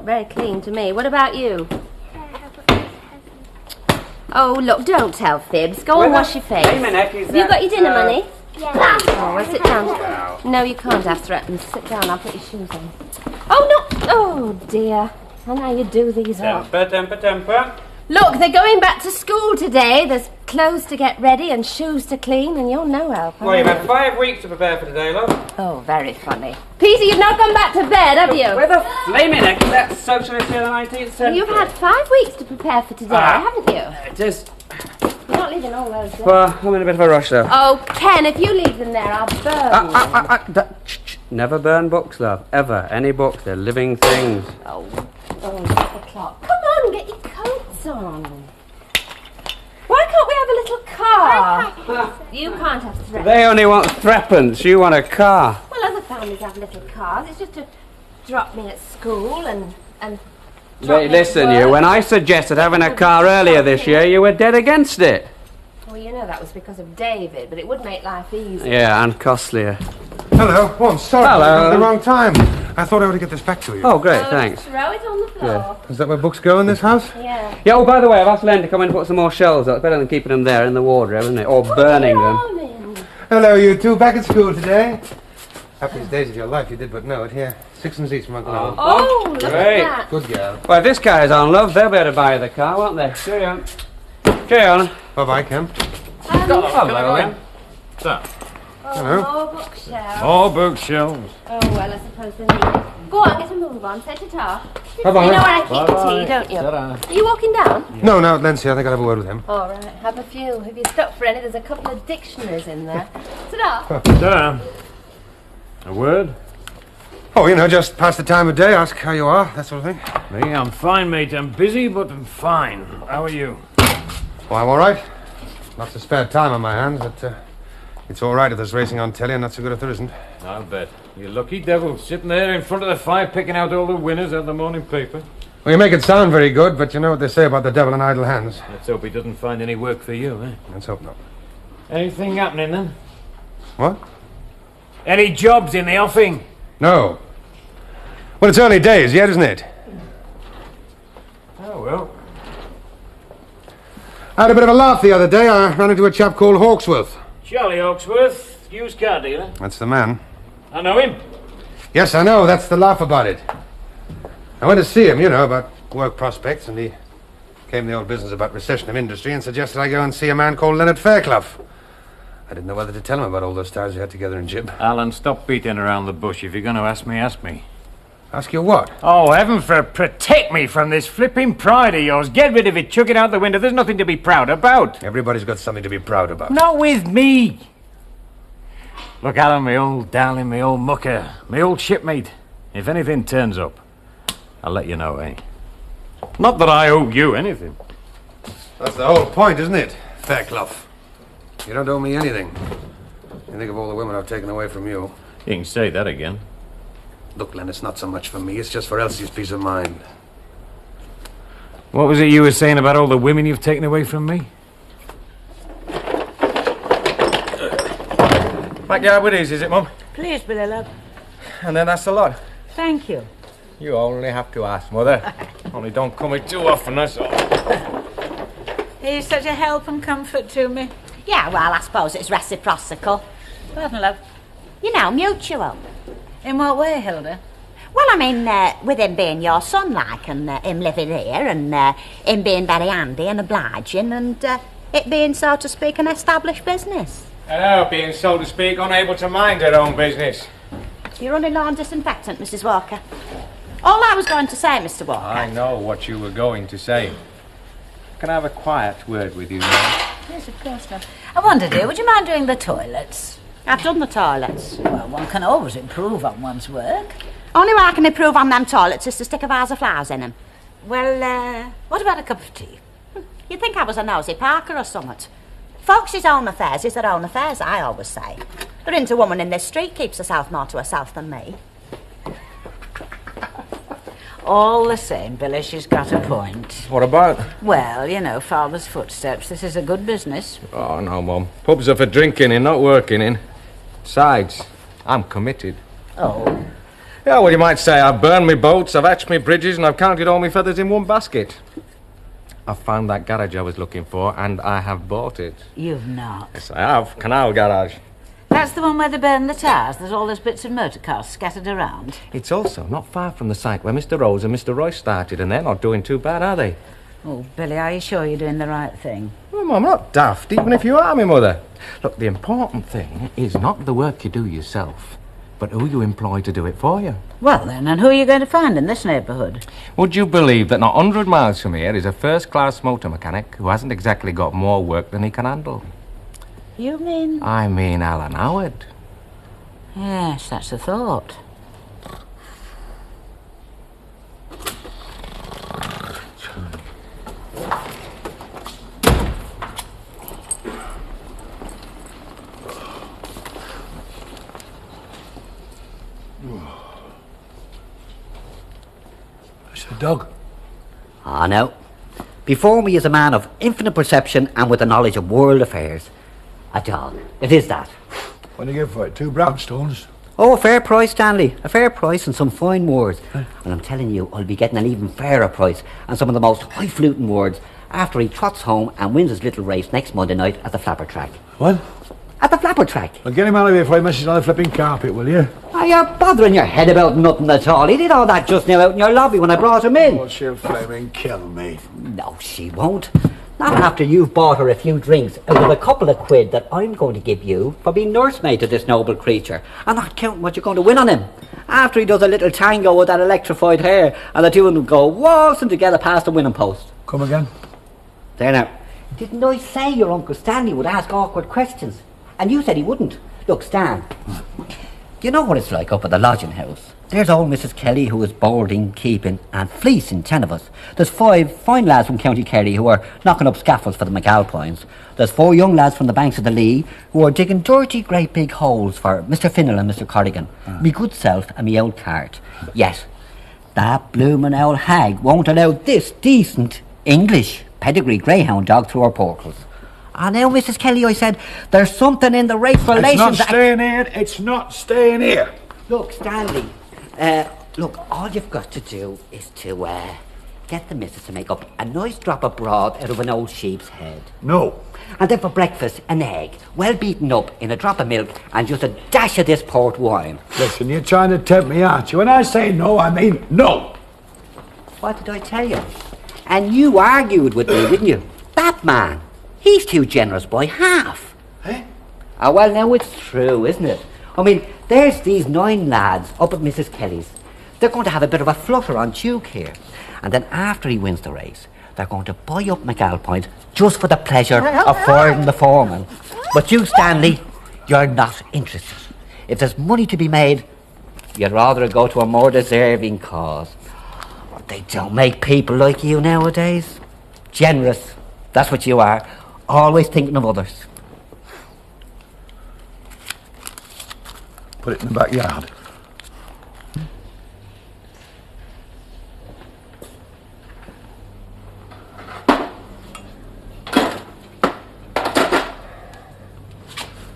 very clean to me. What about you? Oh, look, don't tell fibs. Go and wash your face. Wait a minute, Have you got your dinner money? Yeah. Oh, well, sit down. No, you can't ask threatened. Sit down, I'll put your shoes on. Oh, no! Oh, dear. I know you do these up. Temper. Look, they're going back to school today. There's clothes to get ready and shoes to clean, and you're no help. Well, you've had 5 weeks to prepare for today, love. Oh, very funny. Peter, you've not gone back to bed, have you? Where the flaming heck is that socialist here in the 19th century? You've had 5 weeks to prepare for today, haven't you? Just... You're not leaving all those there. Well, I'm in a bit of a rush, though. Oh, Ken, if you leave them there, I'll burn them. Never burn books, love. Ever. Any books. They're living things. Oh, look at the clock. Come on, get your coats on. Why can't we have a little car? You can't have threepence. They only want threepence. You want a car. Well, other families have little cars. It's just to drop me at school and drop Wait, me at listen, work. you. When I suggested having a car earlier this year, you were dead against it. Well, you know that was because of David, but it would make life easier. Yeah, and costlier. Hello. Oh, I'm sorry. Hello. I was at the wrong time. I thought I would get this back to you. Oh, great, Oh, thanks. just throw it on the floor. Is that where books go in this house? Yeah. Yeah, oh, by the way, I've asked Len to come in and put some more shelves up. It's better than keeping them there in the wardrobe, isn't it? Or burning them. Morning. Hello, you two. Back at school today. Happiest days of your life. You did but know it. Here, 6 each from Uncle Owen. Oh, look Great. at that. Good girl. Well, if this carries on, love, they'll be able to buy the car, won't they? Cheerio. Cheerio. Bye-bye, Ken. Hello, Len. Hello. More bookshelves. All bookshelves. Oh, well, I suppose they need it. Go on, get a move on. Set it off. Bye-bye. You know where I keep the tea, don't you? Ta-da. Are you walking down? No, Nancy, I think I'll have a word with him. All right, have a few. If you stop for any, there's a couple of dictionaries in there. Sit off. Ta-da. A word? Oh, you know, just pass the time of day, ask how you are, that sort of thing. Me, I'm fine, mate. I'm busy, but I'm fine. How are you? Oh, I'm all right. Lots of spare time on my hands, but it's all right if there's racing on telly and not so good if there isn't. I'll bet. You lucky devil, sitting there in front of the fire picking out all the winners out of the morning paper. Well, you make it sound very good, but you know what they say about the devil in idle hands. Let's hope he doesn't find any work for you, eh? Let's hope not. Anything happening, then? What? Any jobs in the offing? No. Well, it's early days yet, isn't it? Oh, well. I had a bit of a laugh the other day. I ran into a chap called Hawksworth. Charlie Hawksworth, used car dealer. That's the man. I know him. Yes, I know. That's the laugh about it. I went to see him, you know, about work prospects, and he came the old business about recession of industry and suggested I go and see a man called Leonard Fairclough. I didn't know whether to tell him about all those stars we had together in Jib. Alan, stop beating around the bush. If you're going to ask me, ask me. Ask you what? Oh, heaven protect me from this flipping pride of yours. Get rid of it, chuck it out the window. There's nothing to be proud about. Everybody's got something to be proud about. Not with me. Look, Alan, my old darling, my old mucker, my old shipmate. If anything turns up, I'll let you know, eh? Not that I owe you anything. That's the whole point, isn't it, Fairclough? You don't owe me anything. You think of all the women I've taken away from you. You can say that again. Look, Len, it's not so much for me. It's just for Elsie's peace of mind. What was it you were saying about all the women you've taken away from me? Backyard Widdies, is it, Mum? Please, Billy, love. And then that's a lot. Thank you. You only have to ask, Mother. Only don't come it too often, that's all. He's such a help and comfort to me. Yeah, well, I suppose it's reciprocal. Pardon, love. You know, mutual. In what way, Hilda? Well, I mean, with him being your son, like, and him living here, and him being very handy and obliging, and it being, so to speak, an established business. Hello, being, so to speak, unable to mind her own business. You're running low on disinfectant, Mrs. Walker. All I was going to say, Mr. Walker... I know what you were going to say. Can I have a quiet word with you now? Yes, of course, love. I wonder, dear, would you mind doing the toilets? I've done the toilets. Well, one can always improve on one's work. Only way I can improve on them toilets is to stick a vase of flowers in them. Well, what about a cup of tea? You'd think I was a nosy Parker or something. Folks' own affairs is their own affairs, I always say. The into woman in this street keeps herself more to herself than me. All the same, Billy, she's got a point. What about? Well, you know, father's footsteps. This is a good business. Oh, no, Mum. Pubs are for drinking in, not working in. Besides, I'm committed. Oh. Yeah, well, you might say I've burned me boats, I've hatched me bridges, and I've counted all my feathers in one basket. I've found that garage I was looking for, and I have bought it. You've not. Yes, I have. Canal garage. That's the one where they burn the tires. There's all those bits of motor cars scattered around. It's also not far from the site where Mr. Rose and Mr. Royce started, and they're not doing too bad, are they? Oh, Billy, are you sure you're doing the right thing? Well, I'm not daft, even if you are, my mother. Look, the important thing is not the work you do yourself, but who you employ to do it for you. Well, then, and who are you going to find in this neighbourhood? Would you believe that not 100 miles from here is a first-class motor mechanic who hasn't exactly got more work than he can handle? You mean? I mean Alan Howard. Yes, that's a thought. It's a dog. Ah, no. Before me is a man of infinite perception and with a knowledge of world affairs. A dog. It is that. What do you give for it? 2 brownstones? Oh, a fair price, Stanley. A fair price and some fine words. And I'm telling you, I'll be getting an even fairer price and some of the most highfalutin words after he trots home and wins his little race next Monday night at the Flapper Track. What? At the Flapper Track. Well, get him out of here before he messes on the flipping carpet, will you? Oh, you're bothering your head about nothing at all. He did all that just now out in your lobby when I brought him in. Oh, she'll flaming kill me. No, she won't. Not after you've bought her a few drinks out of a couple of quid that I'm going to give you for being nursemaid to this noble creature. I'm not counting what you're going to win on him. After he does a little tango with that electrified hair and the two of them go waltzing together past the winning post. Come again? There now. Didn't I say your Uncle Stanley would ask awkward questions? And you said he wouldn't. Look, Stan, you know what it's like up at the lodging house. There's old Mrs. Kelly who is boarding, keeping and fleecing 10 of us. There's 5 fine lads from County Kerry who are knocking up scaffolds for the McAlpines. There's 4 young lads from the banks of the Lee who are digging dirty great big holes for Mr. Finnell and Mr. Corrigan. Me good self and me old cart. Yet, that bloomin' old hag won't allow this decent English pedigree greyhound dog through our portals. Ah, now, Mrs. Kelly, I said, there's something in the race relations... It's not staying here. It's not staying here. Look, Stanley, look, all you've got to do is to, get the missus to make up a nice drop of broth out of an old sheep's head. No. And then for breakfast, an egg, well beaten up in a drop of milk and just a dash of this port wine. Listen, you're trying to tempt me, aren't you? When I say no, I mean no. What did I tell you? And you argued with me, didn't you? That man, he's too generous by half. Eh? Ah, well, now it's true, isn't it? I mean, there's these 9 lads up at Mrs. Kelly's. They're going to have a bit of a flutter on Duke here. And then after he wins the race, they're going to buy up McAlpines just for the pleasure of firing the foreman. But you, Stanley, you're not interested. If there's money to be made, you'd rather go to a more deserving cause. They don't make people like you nowadays. Generous, that's what you are. Always thinking of others. Put it in the backyard.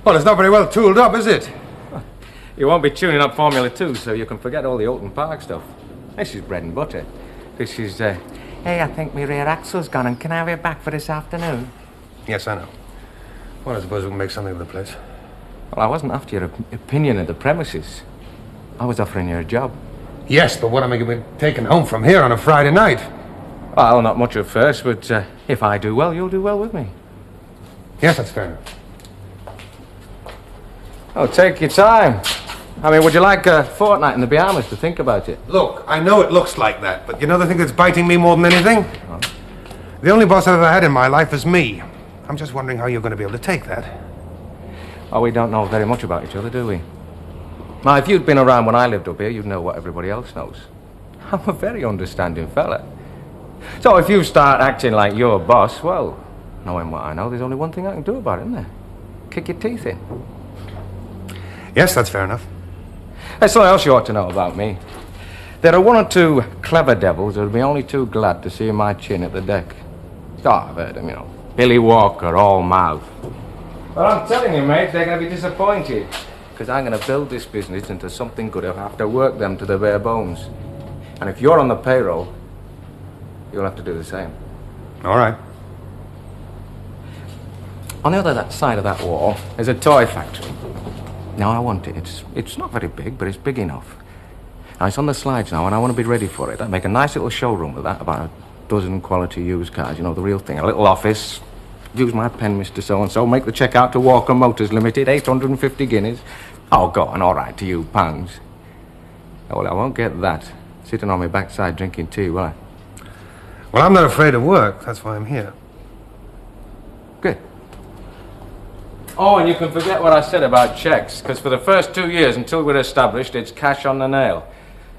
Well, it's not very well tooled up, is it? You won't be tuning up Formula 2, so you can forget all the Alton Park stuff. This is bread and butter. This is, hey, I think my rear axle's gone, and can I have it back for this afternoon? Yes, I know. Well, I suppose we can make something of the place. Well, I wasn't after your opinion of the premises. I was offering you a job. Yes, but what am I going to be taken home from here on a Friday night? Well, not much at first, but if I do well, you'll do well with me. Yes, that's fair enough. Oh, take your time. I mean, would you like a fortnight in the Bahamas to think about it? Look, I know it looks like that, but you know the thing that's biting me more than anything? The only boss I've ever had in my life is me. I'm just wondering how you're going to be able to take that. Oh, we don't know very much about each other, do we? Now, if you'd been around when I lived up here, you'd know what everybody else knows. I'm a very understanding fella. So if you start acting like your boss, well, knowing what I know, there's only one thing I can do about it, isn't there? Kick your teeth in. Yes, that's fair enough. There's something else you ought to know about me. There are 1 or 2 clever devils who'd be only too glad to see my chin at the deck. Oh, I've heard them, you know. Billy Walker, all mouth. But I'm telling you, mate, they're going to be disappointed. because I'm going to build this business into something good. I'll have to work them to the bare bones. And if you're on the payroll, you'll have to do the same. All right. On the other side of that wall is a toy factory. Now, I want it. It's not very big, but it's big enough. Now, it's on the slides now, and I want to be ready for it. I'll make a nice little showroom with that, about a dozen quality used cars, you know, the real thing. A little office. Use my pen, Mr. So-and-so. Make the check out to Walker Motors Limited, 850 guineas. Oh, go on, all right, to you, pounds. Oh, well, I won't get that. Sitting on my backside drinking tea, will I? Well, I'm not afraid of work. That's why I'm here. Good. Oh, and you can forget what I said about checks, because for the first 2 years, until we're established, it's cash on the nail.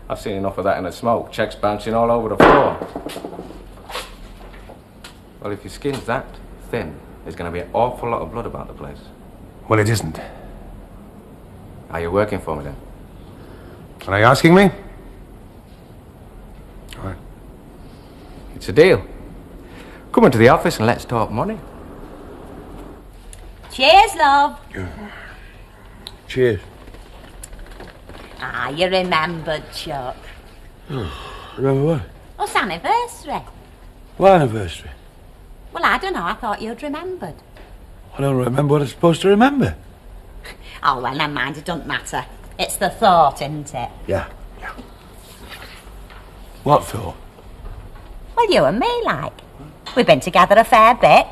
I've seen enough of that in the smoke. Checks bouncing all over the floor. Well, if your skin's that thin, there's going to be an awful lot of blood about the place. Well, it isn't. Are you working for me, then? Are you asking me? All right. It's a deal. Come into the office and let's talk money. Cheers, love. Cheers. Ah, you remembered, Chuck. Remember what? Oh, it's anniversary. What anniversary? Well, I don't know. I thought you'd remembered. I don't remember what I'm supposed to remember. Oh, well, never mind. It doesn't matter. It's the thought, isn't it? Yeah. What thought? Well, you and me, like. We've been together a fair bit.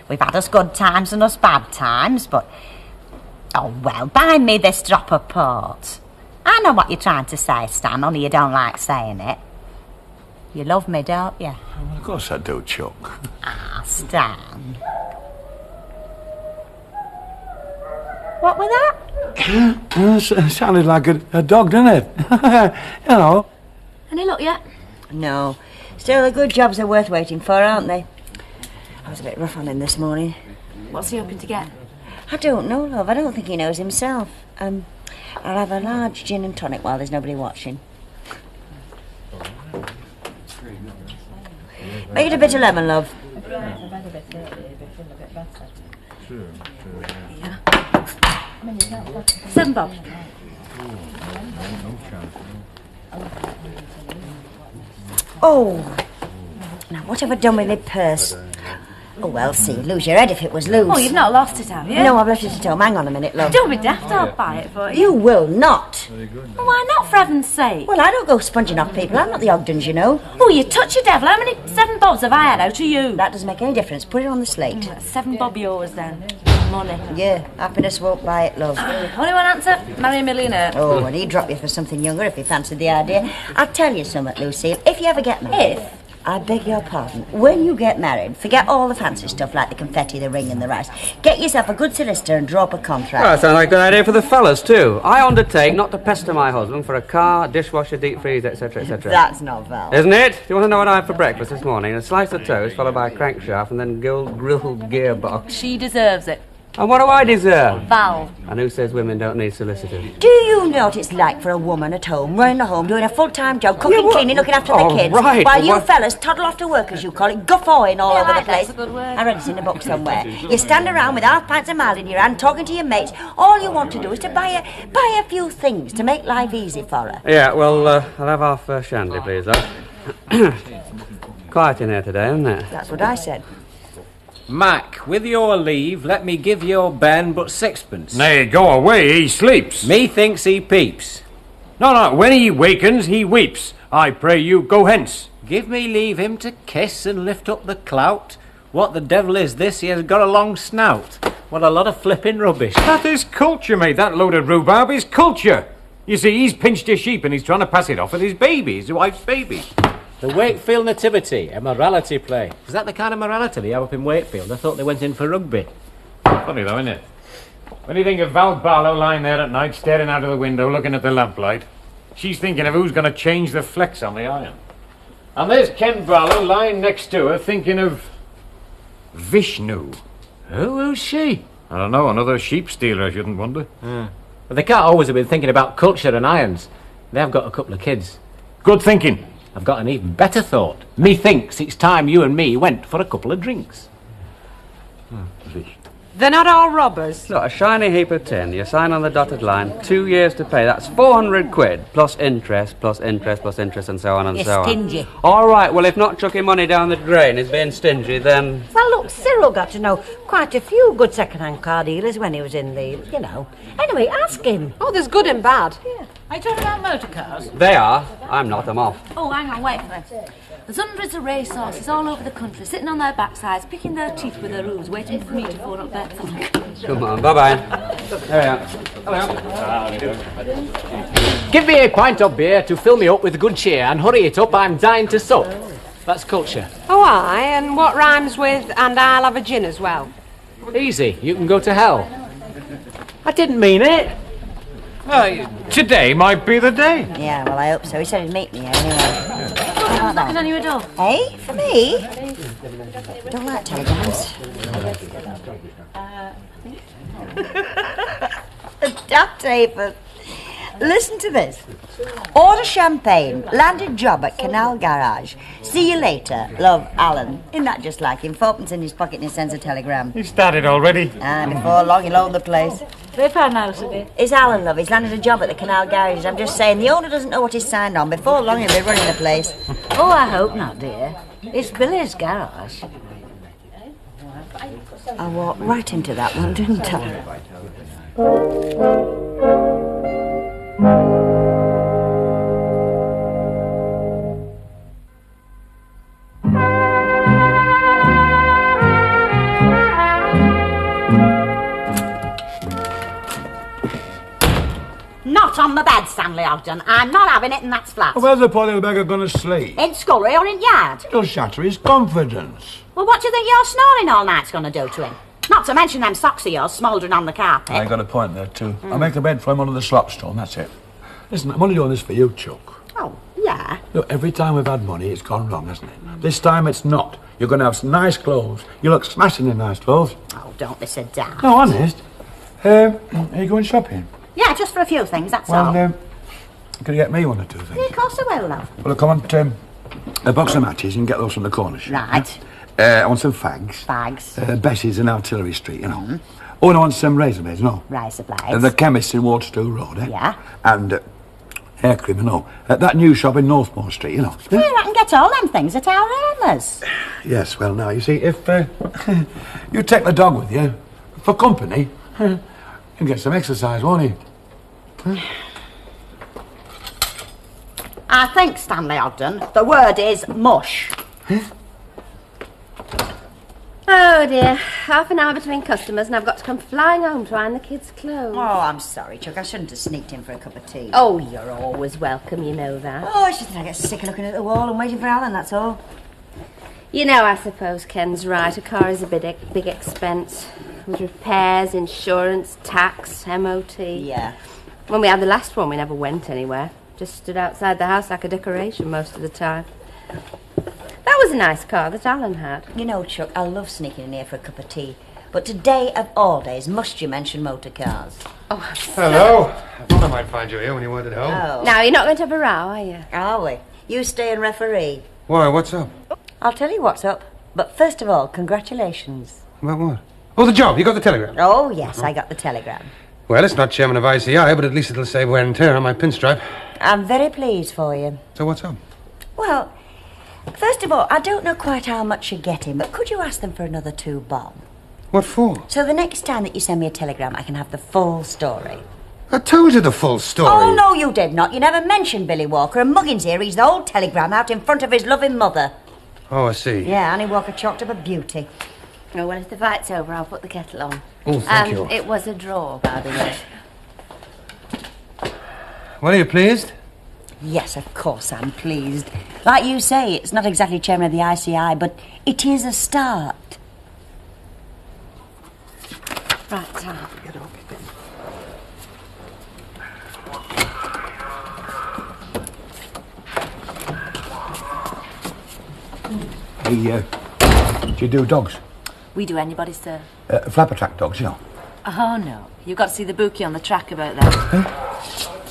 We've had us good times and us bad times, but... Oh, well, buy me this drop of port. I know what you're trying to say, Stan, only you don't like saying it. You love me, don't you? Well, of course I do, Chuck. Ah, Stan. What was that? It sounded like a dog, didn't it? You know. Any luck yet? No. Still, the good jobs are worth waiting for, aren't they? I was a bit rough on him this morning. What's he hoping to get? I don't know, love. I don't think he knows himself. I'll have a large gin and tonic while there's nobody watching. Make it a bit of lemon, love. £7 bob. Oh! Now, what have I done with my purse? Oh, well, see, lose your head if it was loose. Oh, you've not lost it, have you? No, I've left it at home. Hang on a minute, love. Don't be daft, I'll buy it for you. You will not. Well, why not, for heaven's sake? Well, I don't go sponging off people. I'm not the Ogdens, you know. Oh, you touch a devil. How many £7 bobs have I had out of you? That doesn't make any difference. Put it on the slate. £7 bob yours, then. Money. Yeah, happiness won't buy it, love. Only one answer. Marry a millionaire. Oh, and he'd drop you for something younger if he fancied the idea. I'll tell you something, Lucille. If you ever get married... If? I beg your pardon. When you get married, forget all the fancy stuff like the confetti, the ring and the rice. Get yourself a good solicitor and draw up a contract. Well, that sounds like a good idea for the fellas, too. I undertake not to pester my husband for a car, dishwasher, deep freeze, etc., etc. That's not valid. Isn't it? Do you want to know what I had for breakfast this morning? A slice of toast, followed by a crankshaft, and then grilled gearbox. She deserves it. And what do I deserve? Val. And who says women don't need solicitors? Do you know what it's like for a woman at home, running the home, doing a full-time job, cooking, cleaning, looking after the kids, right. while you What? fellas toddle off to work, as you call it, guffawing all over the place? That's a good word. I read it in a book somewhere. You stand around with half pints of mild in your hand, talking to your mates. All you want to do is to buy a few things to make life easy for her. Yeah, well, I'll have half shandy, please, love. Quiet in here today, isn't it? That's what I said. Mac, with your leave, let me give your Ben but sixpence. Nay, go away, he sleeps. Me thinks he peeps. No, when he wakens, he weeps. I pray you, go hence. Give me leave him to kiss and lift up the clout. What the devil is this? He has got a long snout. What a lot of flipping rubbish. That is culture, mate. That load of rhubarb is culture. You see, he's pinched a sheep and he's trying to pass it off with his baby, his wife's baby. The Wakefield Nativity, a morality play. Is that the kind of morality they have up in Wakefield? I thought they went in for rugby. Funny though, isn't it? When you think of Val Barlow lying there at night, staring out of the window, looking at the lamplight, she's thinking of who's going to change the flex on the iron. And there's Ken Barlow lying next to her, thinking of... Vishnu. Who's she? I don't know, another sheep stealer, I shouldn't wonder. But they can't always have been thinking about culture and irons. They've got a couple of kids. Good thinking. I've got an even better thought. Methinks it's time you and me went for a couple of drinks. They're not all robbers. Look, a shiny heap of tin. You sign on the dotted line. 2 years to pay. That's 400 quid. Plus interest, plus interest, plus interest, and so on and You're so stingy. on. All right, well, if not chucking money down the drain is being stingy, then... Well, look, Cyril got to know quite a few good second-hand car dealers when he was in the, Anyway, ask him. Oh, there's good and bad. Are you talking about motor cars? They are. I'm not. I'm off. Oh, hang on, wait for it. There's hundreds of racehorses all over the country, sitting on their backsides, picking their teeth with their hooves, waiting for me to phone up their trunk. Come on, bye-bye. There we are. Give me a pint of beer to fill me up with good cheer and hurry it up, I'm dying to sup. That's culture. Oh, aye, and what rhymes with, and I'll have a gin as well? Easy, you can go to hell. I didn't mean it. Today might be the day. Yeah, well, I hope so. He said he'd meet me here anyway. Someone's knocking on your door. Hey, for me? Don't like telegrams. Duct tape. Listen to this. Order champagne. Landed job at Canal Garage. See you later. Love, Alan. Isn't that just like him? Fourpence in his pocket and he sends a telegram. He started already. And before long he'll own the place. They've had notice of it. It's Alan, love. He's landed a job at the Canal Garage. I'm just saying, the owner doesn't know what he's signed on. Before long he'll be running the place. Oh, I hope not, dear. It's Billy's garage. I walked right into that one, didn't I? Not on the bed, Stanley Ogden. I'm not having it, and that's flat. Where's the poor little beggar going to sleep? In scullery or in yard? It'll shatter his confidence. Well, what do you think your snoring all night's going to do to him? Not to mention them socks of yours smouldering on the carpet. I got a point there, too. I'll make a bed for him under the slop stone, that's it. Listen, I'm only doing this for you, Chuck. Oh, yeah? Look, every time we've had money, it's gone wrong, hasn't it? This time it's not. You're going to have some nice clothes. You look smashing in nice clothes. Oh, don't be so daft. No, honest. Are you going shopping? Yeah, just for a few things, that's Well, all. can you get me one or two things? Yeah, of course I will, love. Well, look, I want a box of matches. You can get those from the Coronation. Right. I want some fags. Fags. Bessie's in Artillery Street, you know. Oh, and I want some razor blades, no. Razor blades. The chemist in Waterloo Road, eh? Yeah. And hair cream, you know. That new shop in Northmore Street, you know. Yeah, I can get all them things at our owners. Yes, well, now, you see, if you take the dog with you for company, you can get some exercise, won't he? I think, Stanley Ogden, the word is mush. Oh dear, half an hour between customers and I've got to come flying home to iron the kids' clothes. Oh, I'm sorry, Chuck. I shouldn't have sneaked in for a cup of tea. Oh, you're always welcome, you know that. Oh, I just think I get sick of looking at the wall and waiting for Alan, that's all. You know, I suppose Ken's right. A car is a big expense. With repairs, insurance, tax, MOT. Yeah. When we had the last one, we never went anywhere. Just stood outside the house like a decoration most of the time. That was a nice car that Alan had. You know, Chuck, I love sneaking in here for a cup of tea. But today of all days, must you mention motor cars? Oh, Hello. I thought I might find you here when you weren't at home. Oh. Now, you're not going to have a row, are you? Are we? You stay and referee. Why, what's up? I'll tell you what's up. But first of all, congratulations. About what? Oh, the job. You got the telegram. Oh, yes, I got the telegram. Well, it's not chairman of ICI, but at least it'll save wear and tear on my pinstripe. I'm very pleased for you. So what's up? Well, first of all, I don't know quite how much you're getting, but could you ask them for another 2 bob? What for? So the next time that you send me a telegram, I can have the full story. I told you the full story. Oh, no, you did not. You never mentioned Billy Walker, and Muggins here reads the whole telegram out in front of his loving mother. Oh, I see. Yeah, Annie Walker chalked up a beauty. Oh, well, if the fight's over, I'll put the kettle on. Oh, thank you. It was a draw, by the way. Well, are you pleased? Yes, of course I'm pleased. Like you say, it's not exactly chairman of the ICI, but it is a start. Right, Tom. Hey, do you do dogs? We do anybody, sir. Flapper track dogs, you know. Oh, no. You've got to see the bookie on the track about that.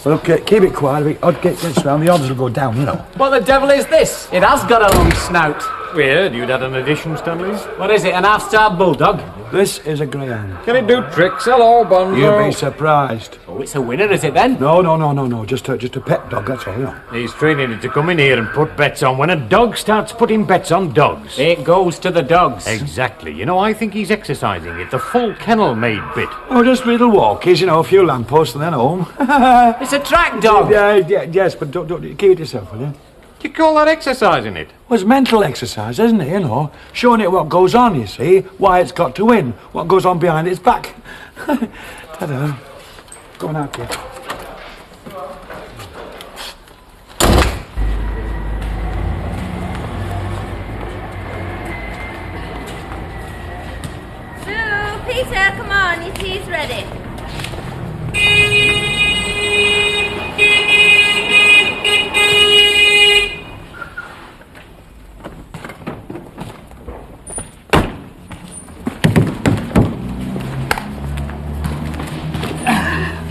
Well, look, keep it quiet. If it odd gets round, the odds will go down, you know. What the devil is this? It has got a long snout. We heard you'd had an addition, Stanley's. What is it, an half-star bulldog? This is a greyhound. Can it do tricks? Hello, Bonzo. You'll be surprised. Oh, it's a winner, is it then? No. Just a pet dog, that's all, you know. He's training it to come in here and put bets on. When a dog starts putting bets on dogs... It goes to the dogs. Exactly. You know, I think he's exercising it. The full kennel-made bit. Oh, just little walkies, you know, a few lampposts and then home. It's a track dog. Yes, but don't keep it yourself, will you? Do you call that exercising it? Well, it's mental exercise, isn't it, you know? Showing it what goes on, you see, why it's got to win, what goes on behind its back. Ta-da. Go on out, kid. Sue, Peter, come on, your tea's ready.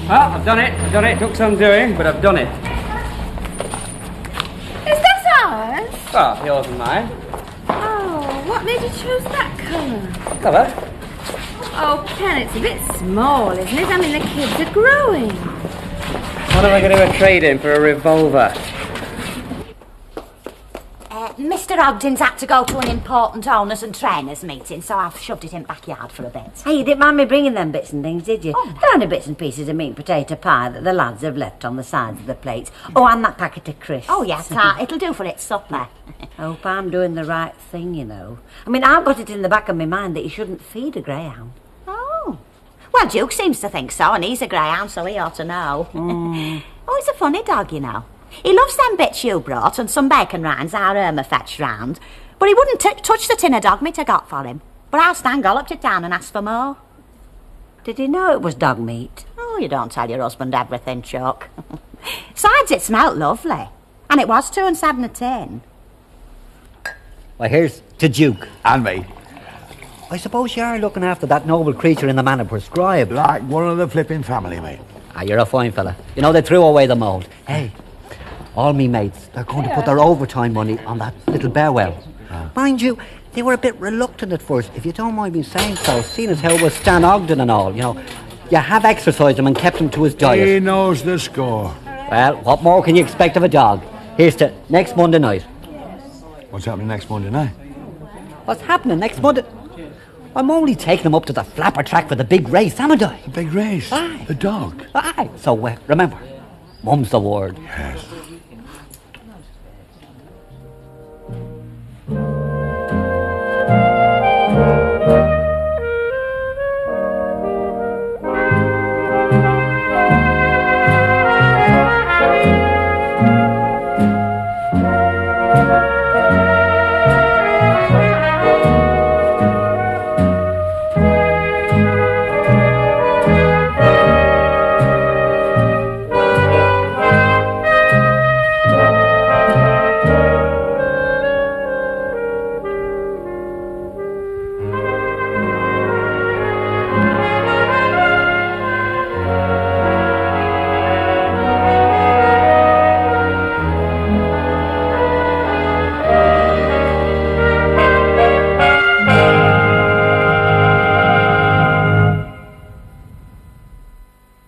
Well, I've done it. Took some doing, but I've done it. Is that ours? Well, yours and mine. Oh, what made you choose that colour? Colour? Oh, Ken, it's a bit small, isn't it? I mean, the kids are growing. What am I going to do a trade-in for a revolver? Mr. Ogden's had to go to an important owners and trainers meeting, so I've shoved it in backyard for a bit. Hey, you didn't mind me bringing them bits and things, did you? They're only bits and pieces of meat and potato pie that the lads have left on the sides of the plates. Oh, and that packet of crisps. Oh, yes, it'll do for its supper. Hope I'm doing the right thing, you know. I mean, I've got it in the back of my mind that you shouldn't feed a greyhound. Oh. Well, Duke seems to think so, and he's a greyhound, so he ought to know. Oh, he's a funny dog, you know. He loves them bits you brought and some bacon rinds our Irma fetched round, but he wouldn't touch the tin of dog meat I got for him. But our Stan galloped it down and asked for more. Did he know it was dog meat? Oh, you don't tell your husband everything, Chuck. Besides, it smelt lovely, and it was 2 and 7 a tin. Well, here's to Duke. And me. I suppose you are looking after that noble creature in the manner prescribed. Like one of the flipping family, mate. Ah, you're a fine fella. You know, they threw away the mould. Hey, all me mates, they're going to put their overtime money on that little bear well. Mind you, they were a bit reluctant at first, if you don't mind me saying so, seeing as how it was Stan Ogden and all, you know. You have exercised him and kept him to his diet. He knows the score. Well, what more can you expect of a dog? Here's to next Monday night. What's happening next Monday night? What's happening next Monday? I'm only taking him up to the flapper track for the big race, haven't I? The big race? Aye. The dog? Aye. So, remember, mum's the word. Yes.